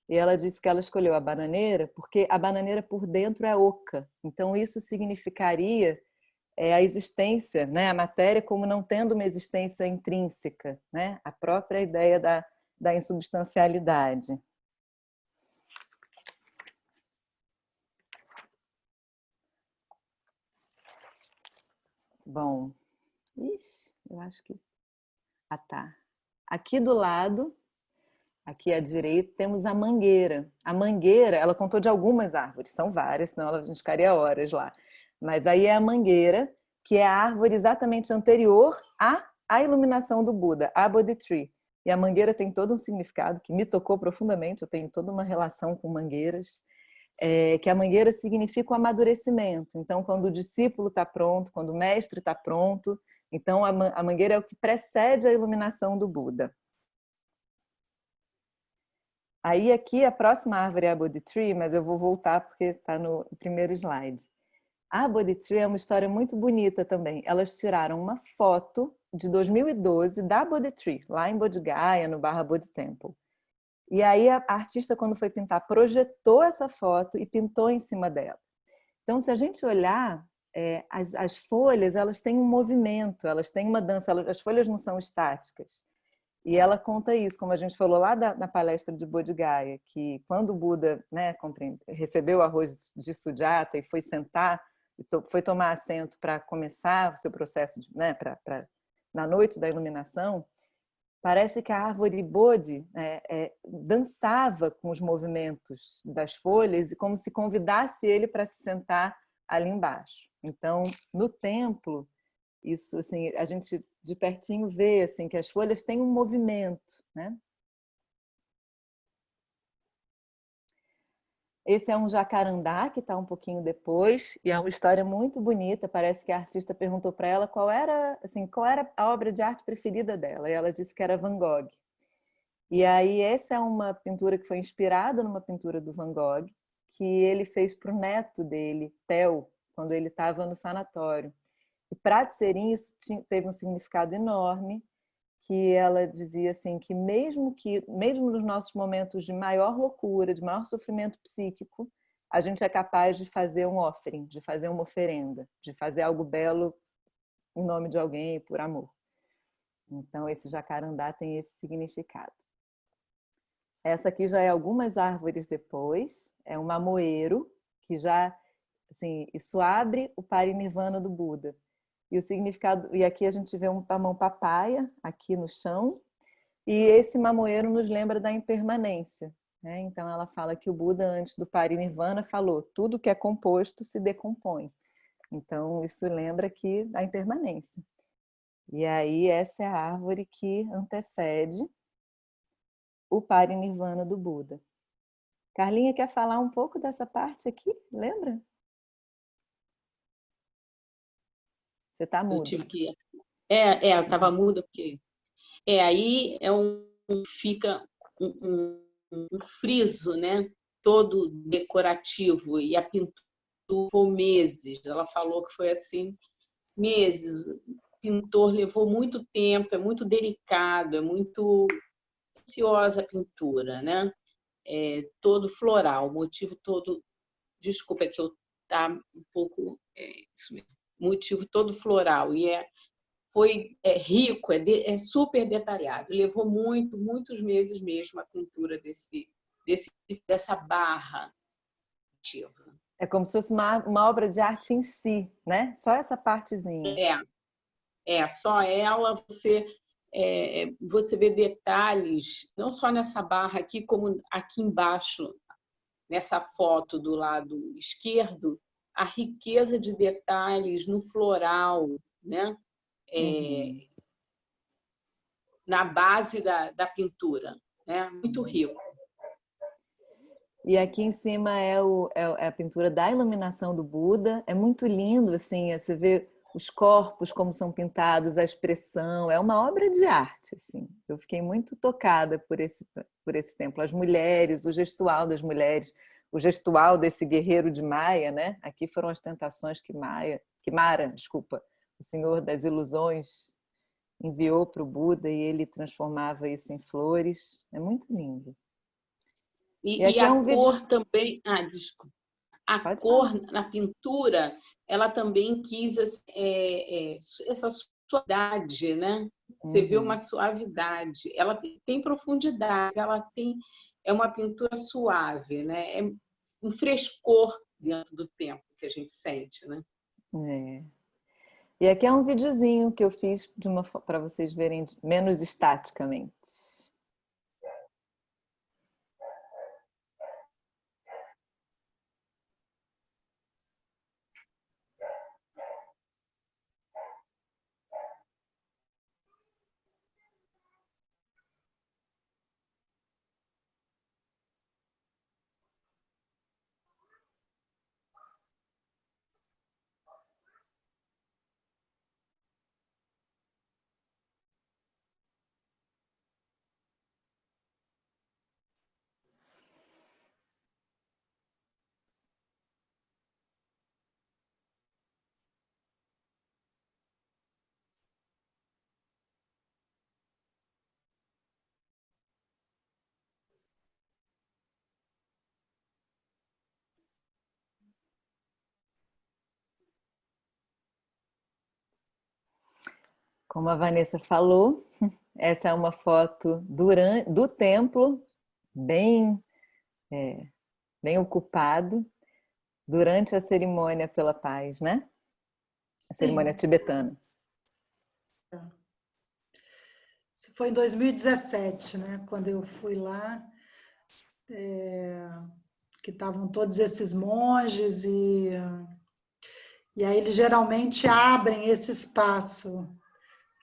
E ela disse que ela escolheu a bananeira porque a bananeira por dentro é oca. Então isso significaria a existência, né? A matéria como não tendo uma existência intrínseca, né? A própria ideia da insubstancialidade. Bom, eu acho que... Ah, tá. Aqui do lado, aqui à direita, temos a mangueira. A mangueira, ela contou de algumas árvores, são várias, senão a gente ficaria horas lá. Mas aí é a mangueira, que é a árvore exatamente anterior à a iluminação do Buda, a Bodhi-tree. E a mangueira tem todo um significado que me tocou profundamente, eu tenho toda uma relação com mangueiras, que a mangueira significa o amadurecimento. Então, quando o discípulo está pronto, quando o mestre está pronto, então a mangueira é o que precede a iluminação do Buda. Aí aqui a próxima árvore é a Bodhi-tree, mas eu vou voltar porque está no primeiro slide. A Bodhi-tree é uma história muito bonita também. Elas tiraram uma foto de 2012 da Bodhi-tree, lá em Bodh Gaya, no Barra Bodhi Temple. E aí a artista, quando foi pintar, projetou essa foto e pintou em cima dela. Então, se a gente olhar, as folhas, elas têm um movimento, elas têm uma dança, as folhas não são estáticas. E ela conta isso, como a gente falou lá na palestra de Bodh Gaya, que quando o Buda, né, recebeu o arroz de Sujata e foi sentar, foi tomar assento para começar o seu processo, né, na noite da iluminação, parece que a árvore Bodhi dançava com os movimentos das folhas e como se convidasse ele para se sentar ali embaixo. Então, no templo, isso assim, a gente de pertinho vê assim que as folhas têm um movimento, né? Esse é um jacarandá que está um pouquinho depois e é uma história muito bonita. Parece que a artista perguntou para ela qual era a obra de arte preferida dela e ela disse que era Van Gogh. E aí essa é uma pintura que foi inspirada numa pintura do Van Gogh que ele fez para o neto dele, Theo, quando ele estava no sanatório. E para Tserin isso teve um significado enorme, que ela dizia assim que mesmo nos nossos momentos de maior loucura, de maior sofrimento psíquico, a gente é capaz de fazer um offering, de fazer uma oferenda, de fazer algo belo em nome de alguém e por amor. Então esse jacarandá tem esse significado. Essa aqui já é algumas árvores depois, é um mamoeiro que já assim, isso abre o parinirvana do Buda. E o significado, e aqui a gente vê uma mão papaya aqui no chão, e esse mamoeiro nos lembra da impermanência, né? Então ela fala que o Buda antes do parinirvana falou: tudo que é composto se decompõe. Então isso lembra aqui da impermanência. E aí essa é a árvore que antecede o parinirvana do Buda. Carlinha quer falar um pouco dessa parte aqui? Lembra? Você está muda. Eu tive que... eu estava muda, porque... aí fica um friso, né? Todo decorativo, e a pintura por meses. Ela falou que foi assim, meses. O pintor levou muito tempo, é muito delicado, é muito preciosa a pintura, né? Todo floral, o motivo todo... Desculpa, é que eu tá um pouco... isso mesmo, motivo todo floral, e foi rico, é super detalhado. Levou muitos meses mesmo a pintura dessa barra ativa. É como se fosse uma obra de arte em si, né? Só essa partezinha. Só ela, você vê detalhes, não só nessa barra aqui, como aqui embaixo, nessa foto do lado esquerdo, a riqueza de detalhes no floral, né? Na base da pintura, né? Muito rico. E aqui em cima é a pintura da iluminação do Buda. É muito lindo, assim, você vê os corpos como são pintados, a expressão. É uma obra de arte, assim. Eu fiquei muito tocada por esse templo. As mulheres, o gestual das mulheres, o gestual desse guerreiro de Maia, né? Aqui foram as tentações que Mara, o senhor das ilusões, enviou para o Buda e ele transformava isso em flores. É muito lindo. E a cor também... desculpa. A cor na pintura, ela também quis essa suavidade, né? Você vê uma suavidade. Ela tem profundidade, é uma pintura suave, né? É um frescor dentro do tempo que a gente sente, né? E aqui é um videozinho que eu fiz para vocês verem menos estaticamente. Como a Vanessa falou, essa é uma foto do templo, bem, bem ocupado, durante a cerimônia pela paz, né? A cerimônia tibetana. Isso foi em 2017, né? Quando eu fui lá, que estavam todos esses monges e aí eles geralmente abrem esse espaço.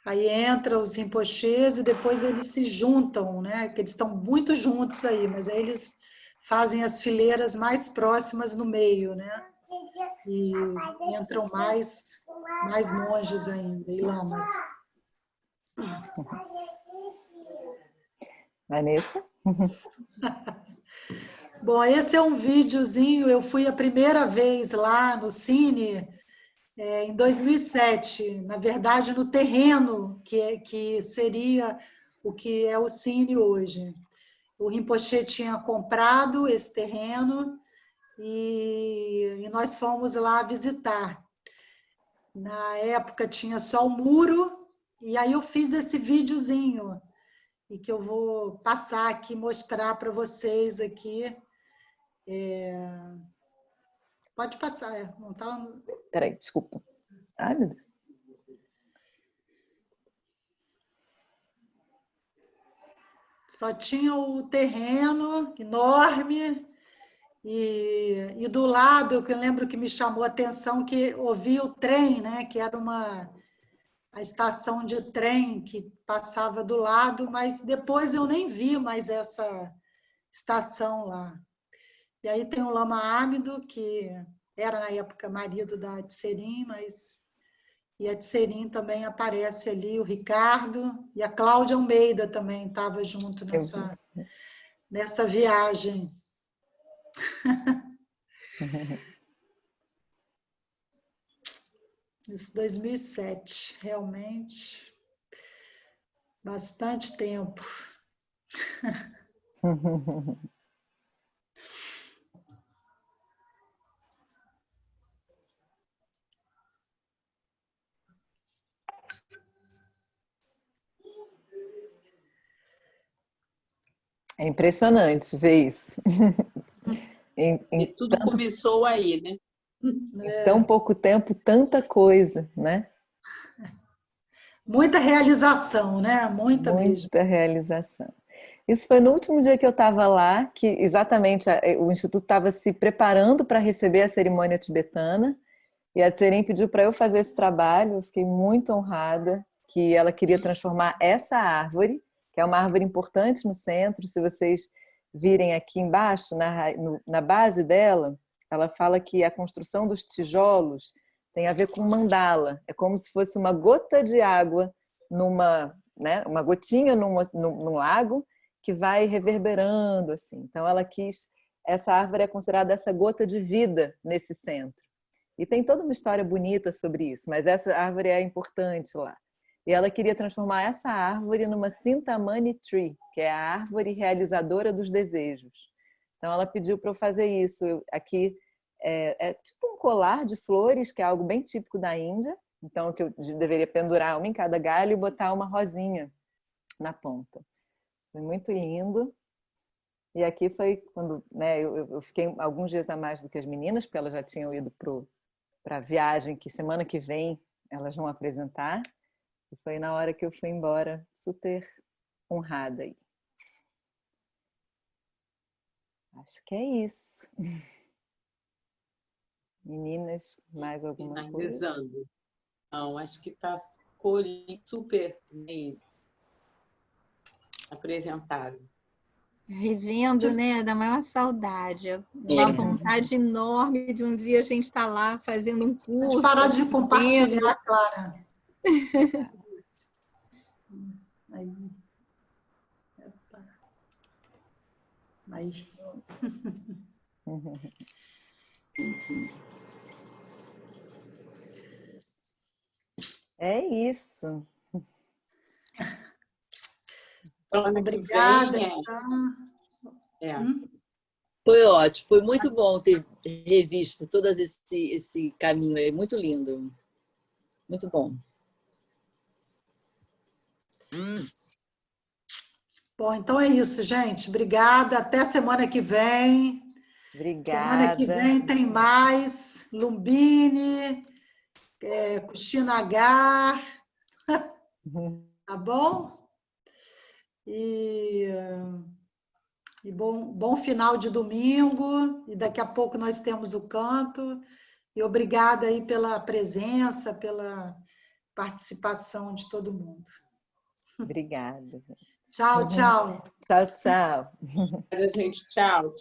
Aí entra os rinpochês e depois eles se juntam, né? Porque eles estão muito juntos aí, mas aí eles fazem as fileiras mais próximas no meio, né? E entram mais monges ainda, e lamas. Vanessa? Bom, esse é um videozinho, eu fui a primeira vez lá no Cine em 2007, na verdade no terreno que seria o que é o Cine hoje. O Rinpoche tinha comprado esse terreno e nós fomos lá visitar. Na época tinha só o muro, e aí eu fiz esse videozinho, e que eu vou passar aqui, mostrar para vocês aqui. Pode passar, não está... Peraí, desculpa. Ai, meu Deus. Só tinha o terreno enorme, e do lado, que eu lembro que me chamou a atenção, que ouvi o trem, né, que era a estação de trem que passava do lado, mas depois eu nem vi mais essa estação lá. E aí tem o Lama Amido, que era na época marido da Tserin, e a Tserin também aparece ali, o Ricardo, e a Cláudia Almeida também estava junto nessa viagem. Isso, 2007, realmente, bastante tempo. É impressionante ver isso. E tudo começou aí, né? Em tão pouco tempo, tanta coisa, né? Muita realização, né? Muita mesmo. Muita realização. Isso foi no último dia que eu estava lá, que exatamente o Instituto estava se preparando para receber a cerimônia tibetana, e a Tserin pediu para eu fazer esse trabalho. Eu fiquei muito honrada, que ela queria transformar essa árvore, que é uma árvore importante no centro. Se vocês virem aqui embaixo, na base dela, ela fala que a construção dos tijolos tem a ver com mandala. É como se fosse uma gota de água uma gotinha num lago que vai reverberando assim. Então ela essa árvore é considerada essa gota de vida nesse centro. E tem toda uma história bonita sobre isso, mas essa árvore é importante lá. E ela queria transformar essa árvore numa Cintamani Tree, que é a árvore realizadora dos desejos. Então ela pediu para eu fazer isso. Aqui é tipo um colar de flores, que é algo bem típico da Índia. Então que eu deveria pendurar uma em cada galho e botar uma rosinha na ponta. Foi muito lindo. E aqui foi quando, né, eu fiquei alguns dias a mais do que as meninas, porque elas já tinham ido para a viagem que semana que vem elas vão apresentar. E foi na hora que eu fui embora, super honrada aí. Acho que é isso. Meninas, mais alguma coisa? Não, acho que está super bem apresentado. Revendo, né, da maior saudade. Uma vontade enorme de um dia a gente estar lá fazendo um curso. Pode parar de compartilhar, Clara. Aí. É isso. Obrigada. Foi ótimo, foi muito bom ter revisto todo esse caminho aí, muito lindo, muito bom. Bom, então é isso, gente. Obrigada. Até semana que vem. Semana que Obrigada. vem tem mais Lumbini, Kushinagar, tá bom? E bom final de domingo. E daqui a pouco nós temos o canto. E obrigada aí pela presença, pela participação de todo mundo. Obrigada. Tchau, tchau. Tchau, tchau. Gente, tchau.